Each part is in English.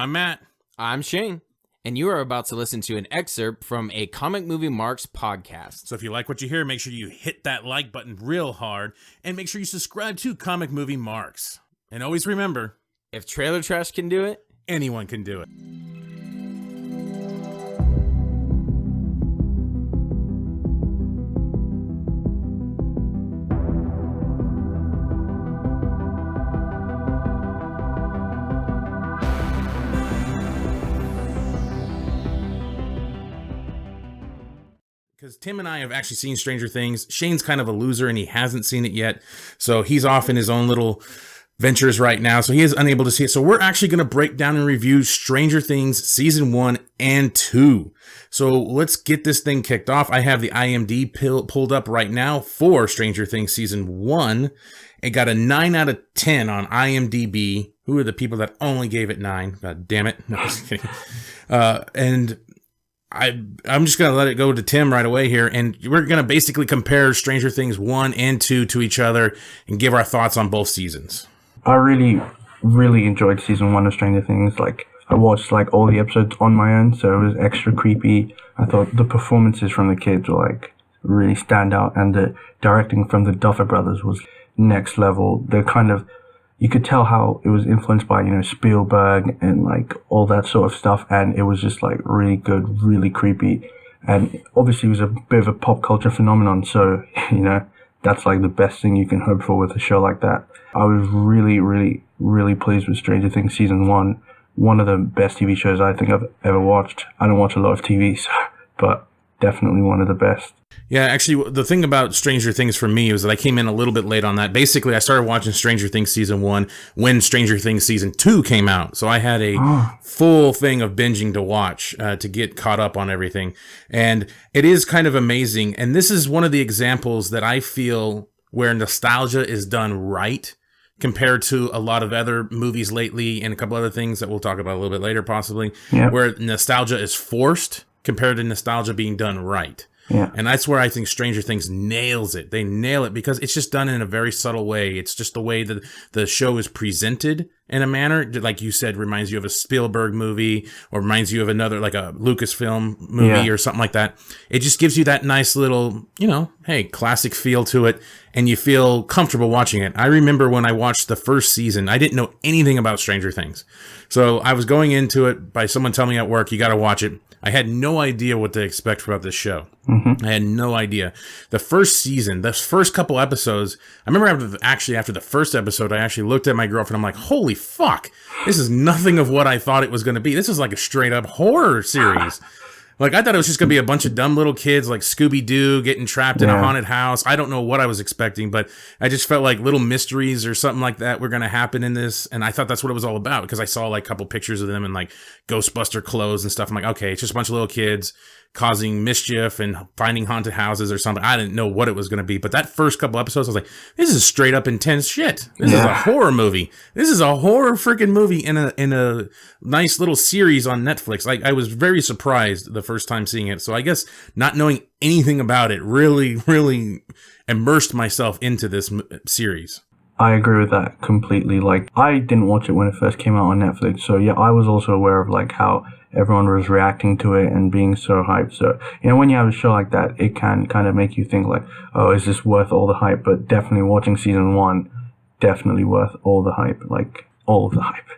I'm Matt. I'm Shane, and you are about to listen to an excerpt from a Comic Movie Marks podcast. So if you like what you hear, make sure you hit that like button real hard, and make sure you subscribe to Comic Movie Marks. And always remember, if Trailer Trash can do it, anyone can do it. Because Tim and I have actually seen Stranger Things. Shane's kind of a loser and he hasn't seen it yet. So he's off in his own little ventures right now. So he is unable to see it. So we're actually going to break down and review Stranger Things Season 1 and 2. So let's get this thing kicked off. I have the IMDb pulled up right now for Stranger Things Season 1. It got a 9 out of 10 on IMDb. Who are the people that only gave it 9? God damn it. No, just kidding. I'm just going to let it go to Tim right away here, and we're going to basically compare Stranger Things 1 and 2 to each other and give our thoughts on both seasons. I really enjoyed season 1 of Stranger Things. Like, I watched all the episodes on my own, so it was extra creepy. I thought the performances from the kids were really stand out, and the directing from the Duffer Brothers was next level. They're you could tell how it was influenced by, Spielberg and all that sort of stuff. And it was just really good, really creepy. And obviously it was a bit of a pop culture phenomenon. So, that's the best thing you can hope for with a show like that. I was really pleased with Stranger Things Season 1. One of the best TV shows I think I've ever watched. I don't watch a lot of TV, but definitely one of the best. Yeah, actually, the thing about Stranger Things for me was that I came in a little bit late on that. Basically, I started watching Stranger Things Season 1 when Stranger Things Season 2 came out. So I had a full thing of binging to watch to get caught up on everything. And it is kind of amazing. And this is one of the examples that I feel where nostalgia is done right compared to a lot of other movies lately and a couple other things that we'll talk about a little bit later possibly, where nostalgia is forced compared to nostalgia being done right. Yeah. And that's where I think Stranger Things nails it. They nail it because it's just done in a very subtle way. It's just the way that the show is presented in a manner, like you said, reminds you of a Spielberg movie or reminds you of another, like a Lucasfilm movie or something like that. It just gives you that nice little, hey, classic feel to it, and you feel comfortable watching it. I remember when I watched the first season, I didn't know anything about Stranger Things. So I was going into it by someone telling me at work, you got to watch it. I had no idea what to expect about this show. Mm-hmm. I had no idea. The first season, the first couple episodes, I remember after the first episode, I actually looked at my girlfriend. I'm like, holy fuck, this is nothing of what I thought it was going to be. This is like a straight up horror series. I thought it was just going to be a bunch of dumb little kids like Scooby-Doo getting trapped in a haunted house. I don't know what I was expecting, but I just felt like little mysteries or something like that were going to happen in this. And I thought that's what it was all about because I saw a couple pictures of them in Ghostbuster clothes and stuff. I'm like, okay, it's just a bunch of little kids causing mischief and finding haunted houses or something. I didn't know what it was going to be. But that first couple episodes, I was like, this is straight up intense shit. This is a horror movie. This is a horror freaking movie in a nice little series on Netflix. I was very surprised the first time seeing it. So I guess not knowing anything about it really immersed myself into this series. I agree with that completely. I didn't watch it when it first came out on Netflix. So yeah, I was also aware of how everyone was reacting to it and being so hyped. So, when you have a show like that, it can kind of make you think oh, is this worth all the hype? But definitely watching season 1, definitely worth all the hype, all of the hype.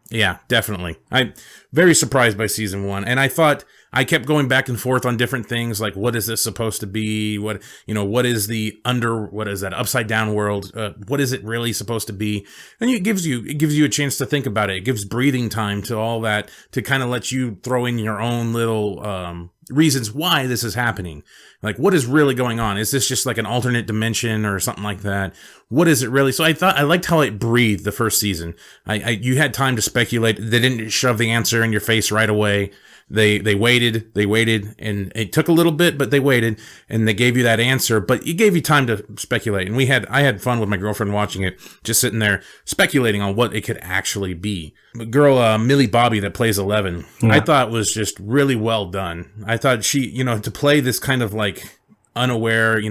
Yeah, definitely. I'm very surprised by season 1. And I thought I kept going back and forth on different things like what is this supposed to be? What is that upside down world? What is it really supposed to be? And it gives you a chance to think about it. It gives breathing time to all that to kind of let you throw in your own little reasons why this is happening. What is really going on? Is this just an alternate dimension or something like that? What is it really? So I liked how it breathed the first season. You had time to speculate. They didn't shove the answer in your face right away. They waited, and it took a little bit, but they waited, and they gave you that answer, but it gave you time to speculate. And I had fun with my girlfriend watching it, just sitting there speculating on what it could actually be. The girl, Millie Bobby, that plays 11, I thought was just really well done. I thought she, to play this kind of unaware,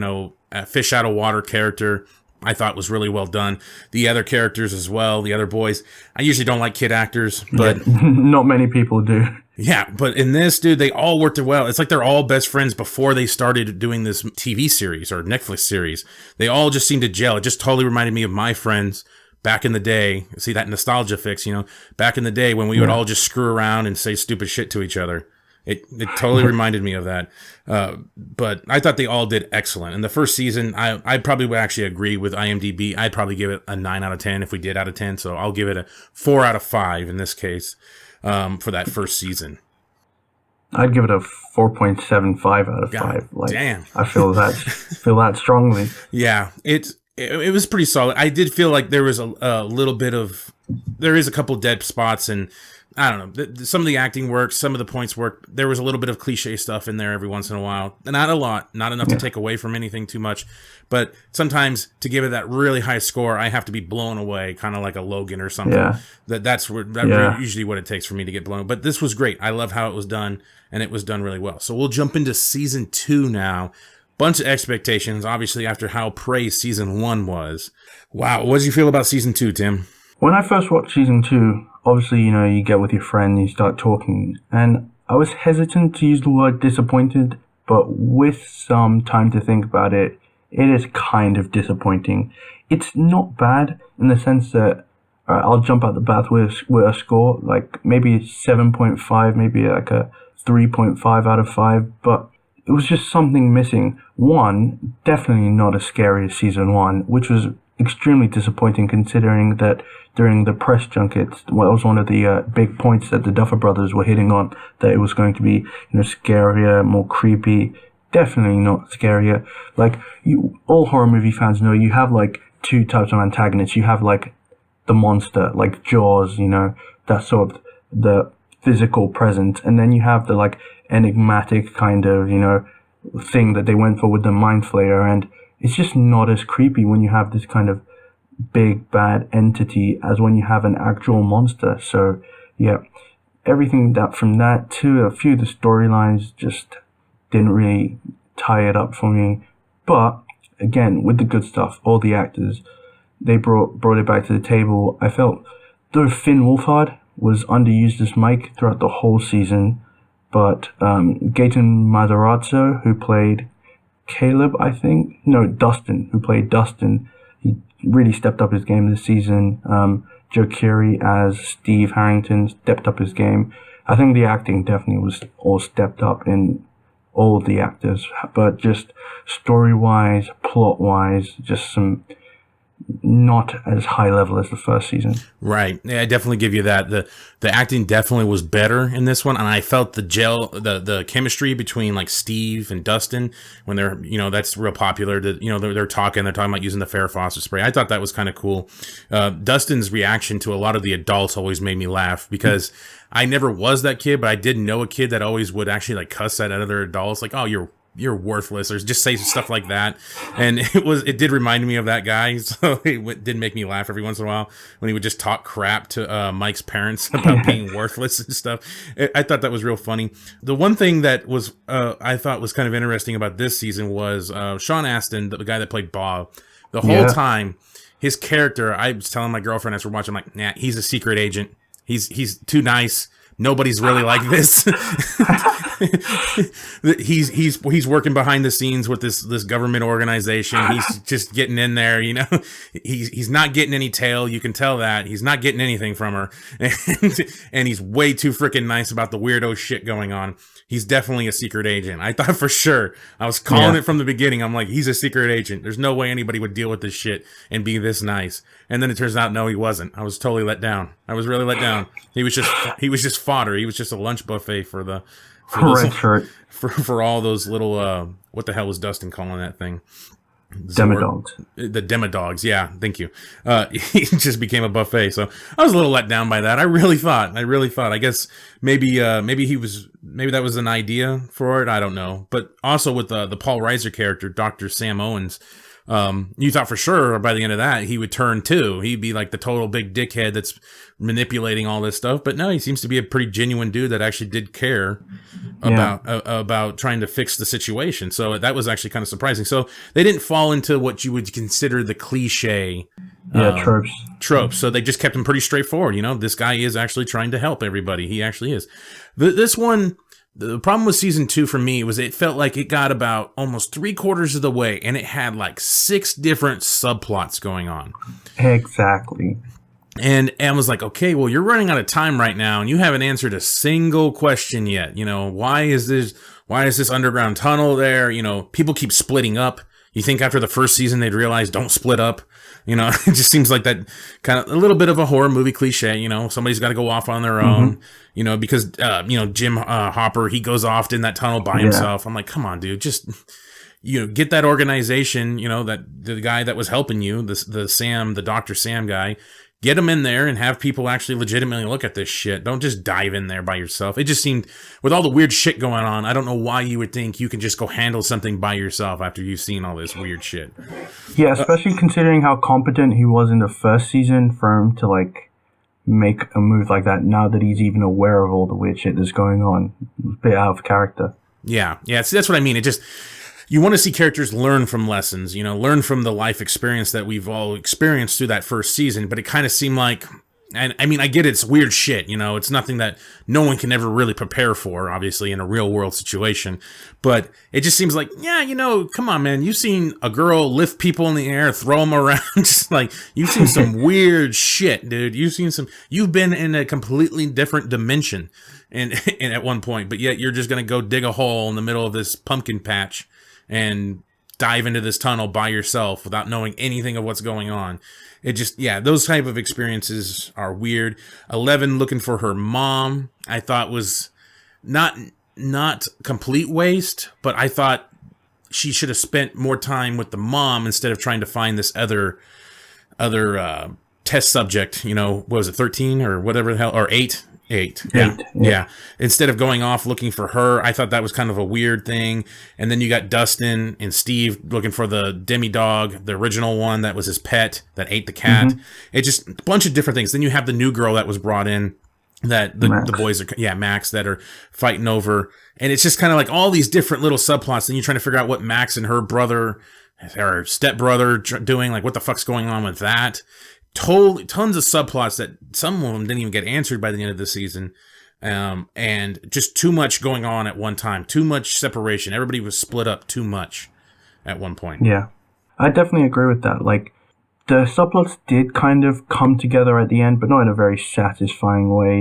fish out of water character, I thought was really well done. The other characters as well, the other boys. I usually don't like kid actors, but not many people do. yeah, but in this, dude, they all worked well. It's like they're all best friends before they started doing this TV series or Netflix series. They all just seemed to gel. It just totally reminded me of my friends back in the day. See that nostalgia fix, back in the day when we would all just screw around and say stupid shit to each other. It totally reminded me of that. But I thought they all did excellent. In the first season, I probably would actually agree with IMDb. I'd probably give it a 9 out of 10 if we did out of 10. So I'll give it a 4 out of 5 in this case for that first season. I'd give it a 4.75 out of 5. Damn. I feel that strongly. Yeah, it was pretty solid. I did feel like there was a little bit of, there is a couple dead spots, and I don't know, some of the acting worked, some of the points worked. There was a little bit of cliche stuff in there every once in a while. Not a lot, not enough to take away from anything too much. But sometimes to give it that really high score, I have to be blown away, kind of like a Logan or something. Yeah. That's usually what it takes for me to get blown. But this was great. I love how it was done, and it was done really well. So we'll jump into season 2 now. Bunch of expectations, obviously, after how praised season 1 was. Wow, what did you feel about season 2, Tim? When I first watched season 2, obviously, you get with your friend and you start talking, and I was hesitant to use the word disappointed, but with some time to think about it, it is kind of disappointing. It's not bad in the sense that I'll jump out the bath with a score, like maybe 7.5, maybe like a 3.5 out of 5, but it was just something missing. One, definitely not as scary as season 1, which was extremely disappointing considering that during the press junkets, well, that was one of the big points that the Duffer Brothers were hitting on, that it was going to be, scarier, more creepy. Definitely not scarier. Like, all horror movie fans know you have like 2 types of antagonists. You have like the monster, like Jaws, that sort of the physical presence, and then you have the like enigmatic kind of, thing that they went for with the Mind Flayer, and it's just not as creepy when you have this kind of big bad entity as when you have an actual monster. So yeah, everything from that to a few of the storylines just didn't really tie it up for me. But again, with the good stuff, all the actors, they brought it back to the table. I felt though Finn Wolfhard was underused as Mike throughout the whole season, but Gaten Matarazzo, who played Caleb, Dustin, who played Dustin, he really stepped up his game this season. Joe Keery as Steve Harrington stepped up his game. I think the acting definitely was all stepped up in all the actors, but just story-wise, plot-wise, just some not as high level as the first season. Right. Yeah, I definitely give you that. The acting definitely was better in this one, and I felt the chemistry between like Steve and Dustin when they're, that's real popular. They're talking about using the Farrah Fawcett spray. I thought that was kind of cool. Dustin's reaction to a lot of the adults always made me laugh because I never was that kid, but I did know a kid that always would actually like cuss at other adults, like, "Oh, you're worthless," or just say stuff like that. And it did remind me of that guy. So it did make me laugh every once in a while when he would just talk crap to Mike's parents about being worthless and stuff. I thought that was real funny. The one thing that was, I thought was kind of interesting about this season was Sean Astin, the guy that played Bob, the whole time, his character, I was telling my girlfriend as we're watching, I'm like, nah, he's a secret agent. He's too nice. Nobody's really like this. He's working behind the scenes with this government organization. He's just getting in there, He's not getting any tail. You can tell that he's not getting anything from her, and he's way too freaking nice about the weirdo shit going on. He's definitely a secret agent. I thought for sure. I was calling it from the beginning. I'm like, he's a secret agent. There's no way anybody would deal with this shit and be this nice. And then it turns out, no, he wasn't. I was totally let down. I was really let down. He was just fodder. He was just a lunch buffet for all those little what the hell was Dustin calling that thing? Demodogs. The Demodogs, yeah, thank you. He just became a buffet, so I was a little let down by that. I really thought. I guess maybe that was an idea for it. I don't know. But also with the Paul Reiser character, Dr. Sam Owens, You thought for sure by the end of that he would turn too. He'd be like the total big dickhead that's manipulating all this stuff. But no, he seems to be a pretty genuine dude that actually did care about trying to fix the situation. So that was actually kind of surprising. So they didn't fall into what you would consider the cliche tropes. So they just kept him pretty straightforward. You know, this guy is actually trying to help everybody. He actually is. This one, the problem with season 2 for me was it felt like it got about almost 3/4 of the way, and it had like 6 different subplots going on. Exactly. And was like, okay, well, you're running out of time right now, and you haven't answered a single question yet. You know, why is this underground tunnel there? You know, people keep splitting up. You think after the first season they'd realize don't split up. You know, it just seems like that kind of a little bit of a horror movie cliche. You know, somebody's got to go off on their own. You know, because Jim Hopper, he goes off in that tunnel by himself. I'm like, come on, dude, just get that organization. You know, that the guy that was helping you, the Dr. Sam guy. Get them in there and have people actually legitimately look at this shit. Don't just dive in there by yourself. It just seemed, with all the weird shit going on, I don't know why you would think you can just go handle something by yourself after you've seen all this weird shit. Yeah, especially considering how competent he was in the first season for him to, like, make a move like that now that he's even aware of all the weird shit that's going on. It's a bit out of character. Yeah, see, that's what I mean. It just... You want to see characters learn from lessons, learn from the life experience that we've all experienced through that first season. But it kind of seemed like, and I mean, I get it's weird shit, it's nothing that no one can ever really prepare for, obviously, in a real world situation. But it just seems like, come on, man. You've seen a girl lift people in the air, throw them around. Just like, you've seen some weird shit, dude. You've been in a completely different dimension and at one point, but yet you're just going to go dig a hole in the middle of this pumpkin patch and dive into this tunnel by yourself without knowing anything of what's going on. It just, those type of experiences are weird. 11 looking for her mom, I thought was not complete waste, but I thought she should have spent more time with the mom instead of trying to find this other test subject, what was it, 13 or whatever the hell, or 8? Eight. Yeah. Instead of going off looking for her, I thought that was kind of a weird thing. And then you got Dustin and Steve looking for the demi-dog, the original one that was his pet that ate the cat. It just a bunch of different things. Then you have the new girl that was brought in that the boys are, Max, that are fighting over. And it's just kind of like all these different little subplots. Then you're trying to figure out what Max and her brother or stepbrother doing, like what the fuck's going on with that. Tons of subplots that some of them didn't even get answered by the end of the season, and just too much going on at one time, too much separation. Everybody was split up too much at one point. Yeah, I definitely agree with that. Like, the subplots did kind of come together at the end, but not in a very satisfying way.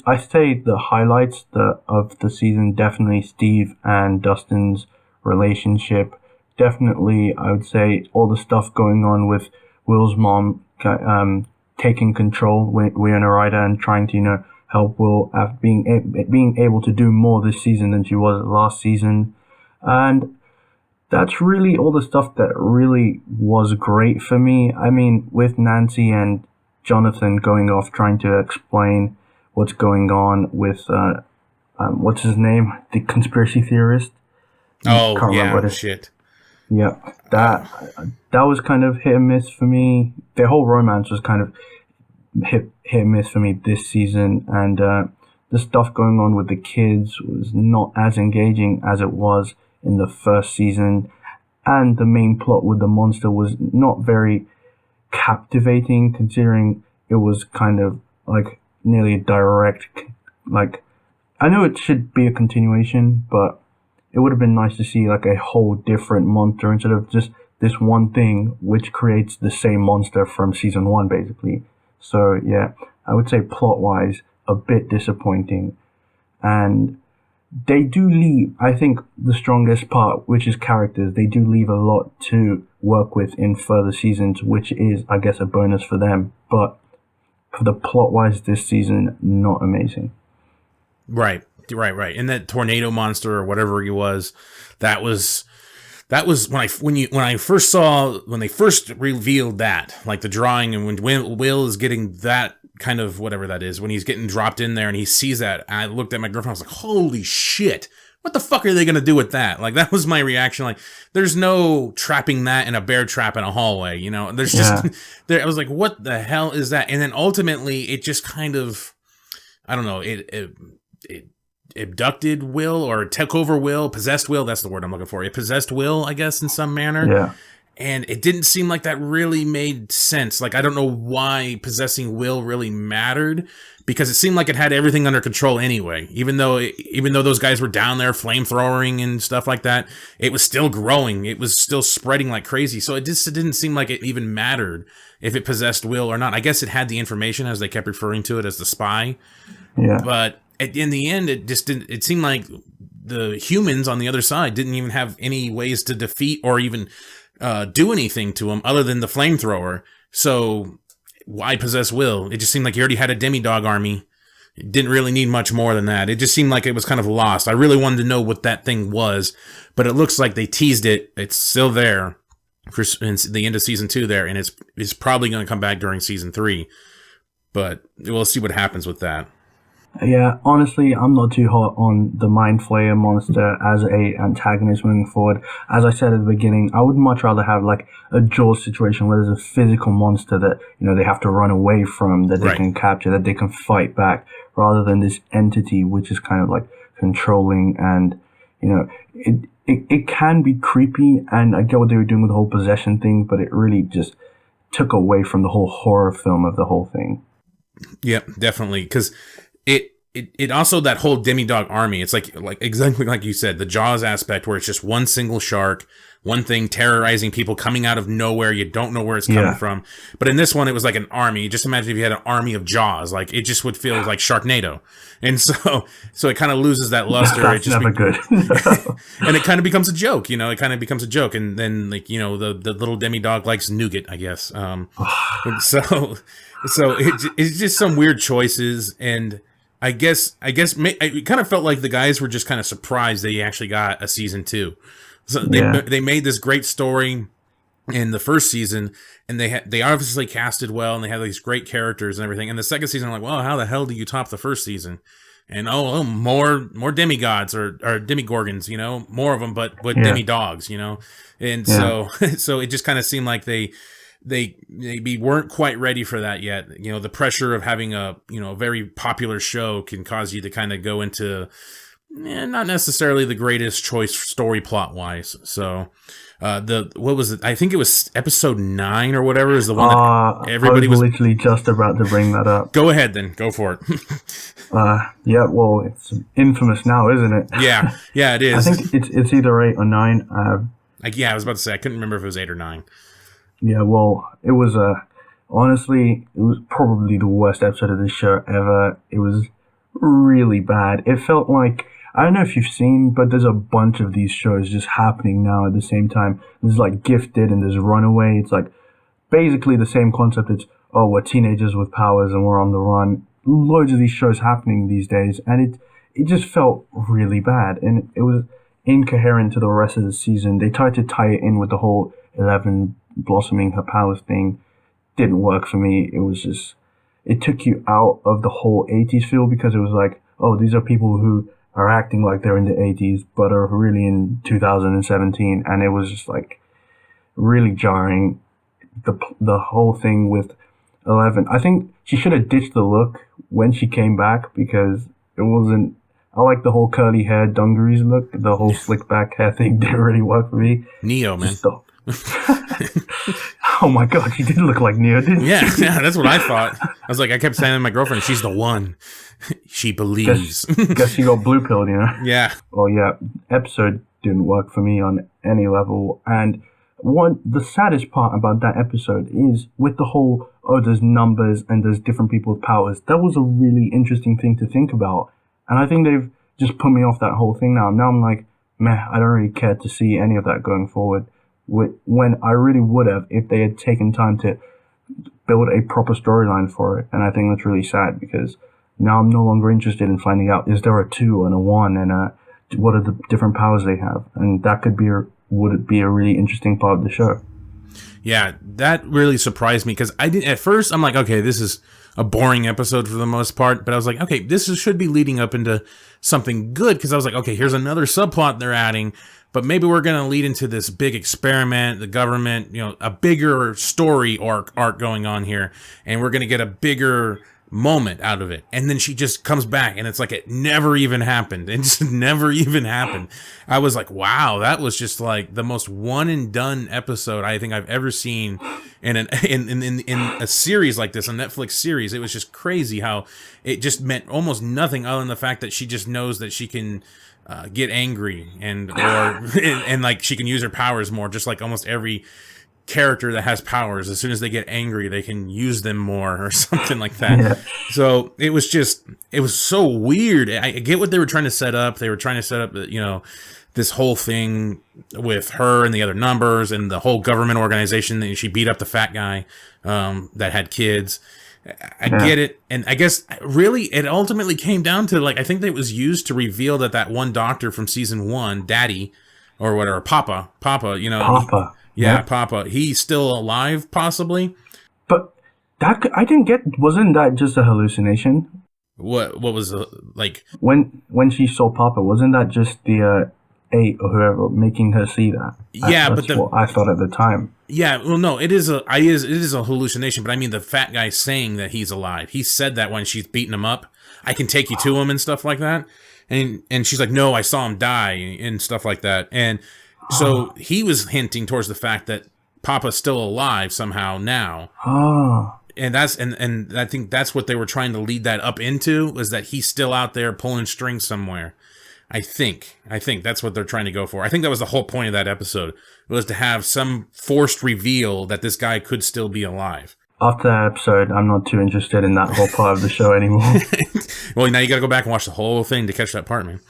I say the highlights of the season, definitely Steve and Dustin's relationship. Definitely, I would say all the stuff going on with Will's mom taking control, Winona Ryder, and trying to help Will being able to do more this season than she was last season. And that's really all the stuff that really was great for me. I mean, with Nancy and Jonathan going off trying to explain what's going on with what's his name, the conspiracy theorist. Oh yeah, shit. Yeah, that was kind of hit and miss for me. Their whole romance was kind of hit and miss for me this season, and the stuff going on with the kids was not as engaging as it was in the first season, and the main plot with the monster was not very captivating, considering it was kind of like nearly a direct, like, I know it should be a continuation, but it would have been nice to see like a whole different monster instead of just this one thing which creates the same monster from season 1, basically. So yeah, I would say plot-wise, a bit disappointing. And they do leave, I think, the strongest part, which is characters. They do leave a lot to work with in further seasons, which is, I guess, a bonus for them. But for the plot-wise this season, not amazing. Right. And that tornado monster or whatever he was, that was when they first revealed that, like the drawing, and when Will is getting that kind of whatever that is, when he's getting dropped in there and he sees that, I looked at my girlfriend, I was like, holy shit, what the fuck are they going to do with that? Like, that was my reaction. Like, there's no trapping that in a bear trap in a hallway, you know? There's just, I was like, what the hell is that? And then ultimately, it just kind of, I don't know, it abducted Will, or took over Will, possessed Will, that's the word I'm looking for. It possessed Will, I guess, in some manner. Yeah. And it didn't seem like that really made sense. Like, I don't know why possessing Will really mattered, because it seemed like it had everything under control anyway. Even though those guys were down there flamethrowing and stuff like that, it was still growing. It was still spreading like crazy. So it didn't seem like it even mattered if it possessed Will or not. I guess it had the information, as they kept referring to it as the spy. Yeah. But in the end, it just didn't. It seemed like the humans on the other side didn't even have any ways to defeat or even do anything to him other than the flamethrower. So why possess Will? It just seemed like he already had a demidog army. It didn't really need much more than that. It just seemed like it was kind of lost. I really wanted to know what that thing was, but it looks like they teased it. It's still there for the end of season 2 there, and it's probably going to come back during season 3. But we'll see what happens with that. Yeah, honestly, I'm not too hot on the Mind Flayer monster as a antagonist moving forward. As I said at the beginning, I would much rather have like a Jaws situation where there's a physical monster that, you know, they have to run away from, that they can capture, that they can fight back, rather than this entity which is kind of like controlling. And, you know, it can be creepy, and I get what they were doing with the whole possession thing, but it really just took away from the whole horror film of the whole thing. Yep, definitely, because it also, that whole demidog army, it's like exactly like you said, the Jaws aspect, where it's just one single shark, one thing terrorizing people coming out of nowhere. You don't know where it's coming from. But in this one, it was like an army. Just imagine if you had an army of Jaws. Like, it just would feel like Sharknado. And so it kind of loses that luster. That's never good. And it kind of becomes a joke, you know, And then, like, you know, the little demidog likes nougat, I guess. So it's just some weird choices. And I guess it kind of felt like the guys were just kind of surprised they actually got a season 2. So they made this great story in the first season, and they obviously casted well, and they had these great characters and everything. And the second season, I'm like, well, how the hell do you top the first season? And more demigods or demigorgons, you know, more of them, but demidogs, you know. And so it just kind of seemed like they weren't quite ready for that yet. You know, the pressure of having a very popular show can cause you to kind of go into not necessarily the greatest choice story plot wise. So what was it? I think it was episode 9 or whatever is the one that everybody was literally just about to bring that up. Go ahead then. Go for it. Yeah, well, it's infamous now, isn't it? Yeah, it is. I think it's either 8 or 9. I was about to say, I couldn't remember if it was 8 or 9. Yeah, well, it was honestly, it was probably the worst episode of this show ever. It was really bad. It felt like, I don't know if you've seen, but there's a bunch of these shows just happening now at the same time. There's like Gifted and there's Runaway. It's like basically the same concept. It's, oh, we're teenagers with powers and we're on the run. Loads of these shows happening these days, and it just felt really bad, and it was incoherent to the rest of the season. They tried to tie it in with the whole 11 blossoming her powers thing. Didn't work for me. It was just, it took you out of the whole 80s feel, because it was like, oh, these are people who are acting like they're in the 80s but are really in 2017, and it was just like really jarring. The whole thing with 11, I think she should have ditched the look when she came back, because it wasn't, I like the whole curly hair dungarees look. The whole slick back hair thing didn't really work for me. Neo, man. Oh my god, she did look like Neo, didn't she? Yeah, that's what I thought. I was like, I kept saying to my girlfriend, she's the one. She believes. Guess she got blue pilled, you know? Yeah. Well, yeah, episode didn't work for me on any level. And the saddest part about that episode is with the whole, oh, there's numbers and there's different people with powers. That was a really interesting thing to think about. And I think they've just put me off that whole thing now. Now I'm like, meh, I don't really care to see any of that going forward. When I really would have if they had taken time to build a proper storyline for it. And I think that's really sad, because now I'm no longer interested in finding out, is there a 2 and a 1 and what are the different powers they have? And that would be a really interesting part of the show. Yeah, that really surprised me because I did at first. I'm like, okay, this is a boring episode for the most part, but I was like, okay, should be leading up into something good because I was like, okay, here's another subplot they're adding, but maybe we're gonna lead into this big experiment, the government, a bigger story arc going on here, and we're gonna get a bigger moment out of it. And then she just comes back and it's like it never even happened. It just never even happened. I was like, wow, that was just like the most one and done episode I think I've ever seen in a series like this, a Netflix series. It was just crazy how it just meant almost nothing other than the fact that she just knows that she can get angry and like she can use her powers more, just like almost every character that has powers. As soon as they get angry, they can use them more or something like that. Yeah. So it was so weird. I get what they were trying to set up. They were trying to set up, this whole thing with her and the other numbers and the whole government organization that she beat up the fat guy that had kids. I get it. And I guess really it ultimately came down to I think that it was used to reveal that one doctor from season 1, Daddy or whatever, Papa, Papa. Yeah, Papa. He's still alive, possibly. But that I didn't get. Wasn't that just a hallucination? What was like when she saw Papa? Wasn't that just the 8 or whoever making her see that? Yeah, that's what I thought at the time. Yeah, well, no, it is a hallucination. But I mean, the fat guy saying that he's alive. He said that when she's beating him up. I can take you to him and stuff like that. And she's like, no, I saw him die and stuff like that. And so he was hinting towards the fact that Papa's still alive somehow now. And I think that's what they were trying to lead that up into, was that he's still out there pulling strings somewhere. I think that's what they're trying to go for. I think that was the whole point of that episode, was to have some forced reveal that this guy could still be alive. After that episode, I'm not too interested in that whole part of the show anymore. Well, now you got to go back and watch the whole thing to catch that part, man.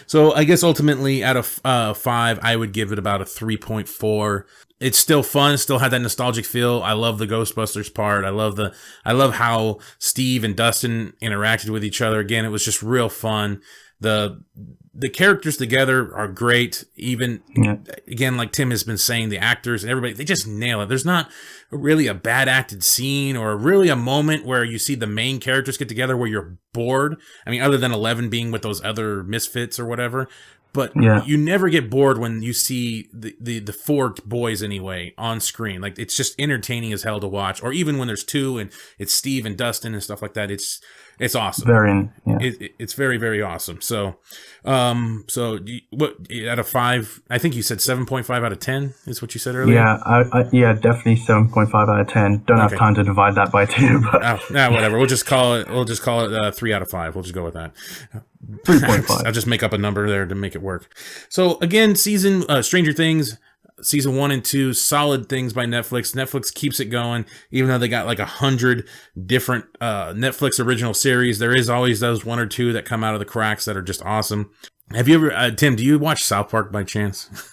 So I guess ultimately out of 5, I would give it about a 3.4. It's still fun, still had that nostalgic feel. I love the Ghostbusters part. I love how Steve and Dustin interacted with each other. Again, it was just real fun. The characters together are great. Even again, like Tim has been saying, the actors and everybody, they just nail it. There's not really a bad acted scene or really a moment where you see the main characters get together where you're bored. I mean, other than 11 being with those other misfits or whatever. But you never get bored when you see the 4 boys anyway on screen. Like, it's just entertaining as hell to watch. Or even when there's 2 and it's Steve and Dustin and stuff like that. It's awesome. It's very, very awesome. So, what out of 5? I think you said 7.5 out of 10 is what you said earlier. Yeah, definitely 7.5 out of 10. Don't have time to divide that by 2. But whatever. We'll just call it 3 out of 5. We'll just go with that. 3.5. I'll just make up a number there to make it work. So again, Stranger Things. Season 1 and 2, solid things by Netflix. Netflix keeps it going, even though they got 100 different Netflix original series. There is always those 1 or 2 that come out of the cracks that are just awesome. Have you ever, Tim? Do you watch South Park by chance?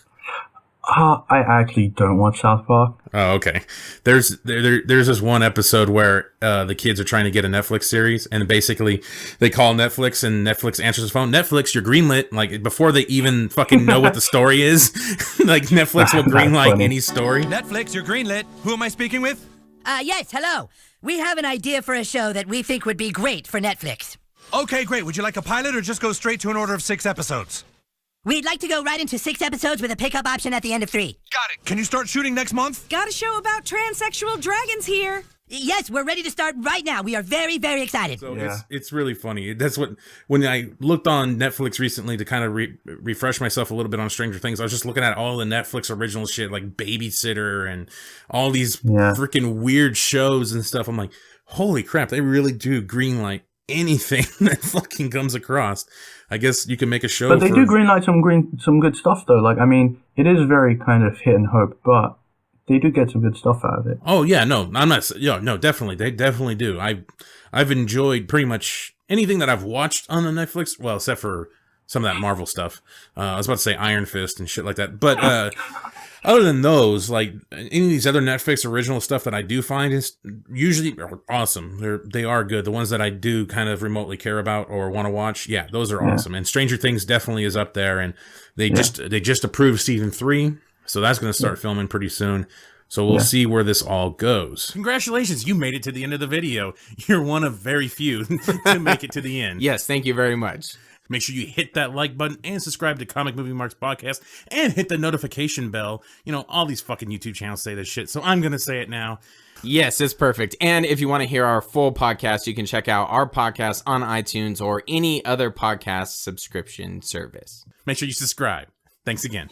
I actually don't watch South Park. Oh, okay. There's this one episode where the kids are trying to get a Netflix series, and basically they call Netflix, and Netflix answers the phone. Netflix, you're greenlit. Like, before they even fucking know what the story is, like, Netflix will greenlight any story. Netflix, you're greenlit. Who am I speaking with? Yes, hello. We have an idea for a show that we think would be great for Netflix. Okay, great. Would you like a pilot or just go straight to an order of 6 episodes? We'd like to go right into 6 episodes with a pickup option at the end of 3. Got it. Can you start shooting next month? Got a show about transsexual dragons here. Yes, we're ready to start right now. We are very, very excited. So it's really funny. That's when I looked on Netflix recently to kind of refresh myself a little bit on Stranger Things, I was just looking at all the Netflix original shit, like Babysitter and all these freaking weird shows and stuff. I'm like, holy crap, they really do greenlight anything that fucking comes across. I guess you can make a show. But they do greenlight some good stuff, though. Like, I mean, it is very kind of hit and hope, but they do get some good stuff out of it. Oh yeah, no, I'm not. No, definitely, they definitely do. I've enjoyed pretty much anything that I've watched on the Netflix. Well, except for some of that Marvel stuff. I was about to say Iron Fist and shit like that, but other than those, like any of these other Netflix original stuff that I do find is usually awesome. They are good. The ones that I do kind of remotely care about or want to watch, those are awesome. And Stranger Things definitely is up there. And they just approved season 3. So that's going to start filming pretty soon. So we'll see where this all goes. Congratulations, you made it to the end of the video. You're one of very few to make it to the end. Yes, thank you very much. Make sure you hit that like button and subscribe to Comic Movie Marks Podcast and hit the notification bell. You know, all these fucking YouTube channels say this shit, so I'm going to say it now. Yes, it's perfect. And if you want to hear our full podcast, you can check out our podcast on iTunes or any other podcast subscription service. Make sure you subscribe. Thanks again.